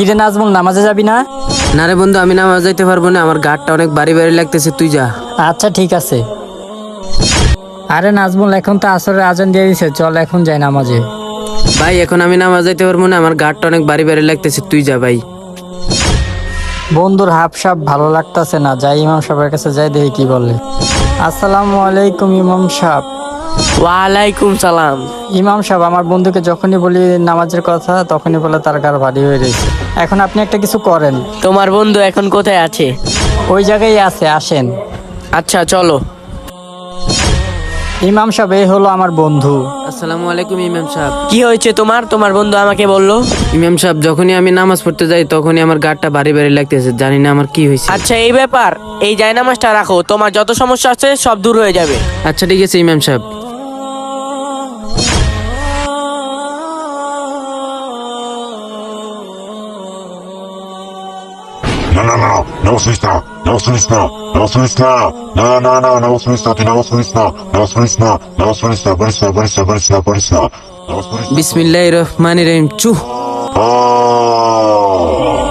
কিরে নাজমুল, নামাজে যাবি না? না রে বন্ধু, আমি নামাজ যাইতে পারবো না, আমার গাড়টা অনেক ভারী ভারী লাগতেছে, তুই যা। আচ্ছা ঠিক আছে। আরে নাজমুল, এখন তো আসরের আজান দিয়ে দিছে, চল এখন যাই নামাজে। ভাই এখন আমি নামাজ যাইতে পারবো না, আমার গাড়টা অনেক ভারী ভারী লাগতেছে, তুই যা ভাই। বন্ধুর হাফ সাপ ভালো লাগতাছে না, যাই ইমাম সাহেবের কাছে যাই, দেখি কি বলে। আসসালামু আলাইকুম ইমাম সাহেব। ওয়ালাইকুম সালাম। ইমাম সাহেব, আমার বন্ধুকে যখনই বলি নামাজের কথা তখনই বলে তার গার ভারী হয়ে রয়েছে। এখন আপনি একটা কিছু করেন। তোমার বন্ধু এখন কোথায় আছে? ওই জায়গায় আছে, আসেন। আচ্ছা চলো। ইমাম সাহেব, এই হলো আমার বন্ধু। আসসালামু আলাইকুম ইমাম সাহেব। কি হয়েছে তোমার? তোমার বন্ধু আমাকে বললো। ইমাম সাহেব, যখনই আমি নামাজ পড়তে যাই তখনই আমার গাড়টা ভারী ভারী লাগতেছে, জানি না আমার কি হয়েছে। আচ্ছা এই ব্যাপার, এই জায়নামাজটা রাখো, তোমার যত সমস্যা আছে সব দূর হয়ে যাবে। আচ্ছা ঠিক আছে ইমাম সাহেব। No, no, no, no słysna, no słysna, no słysna, no, no, no, no słysna, ty no słysna, no słysna, no słysna, brisna, brisna, brisna, brisna, no słysna. বিসমিল্লাহির রহমানির রহিম। চুহ। Ah.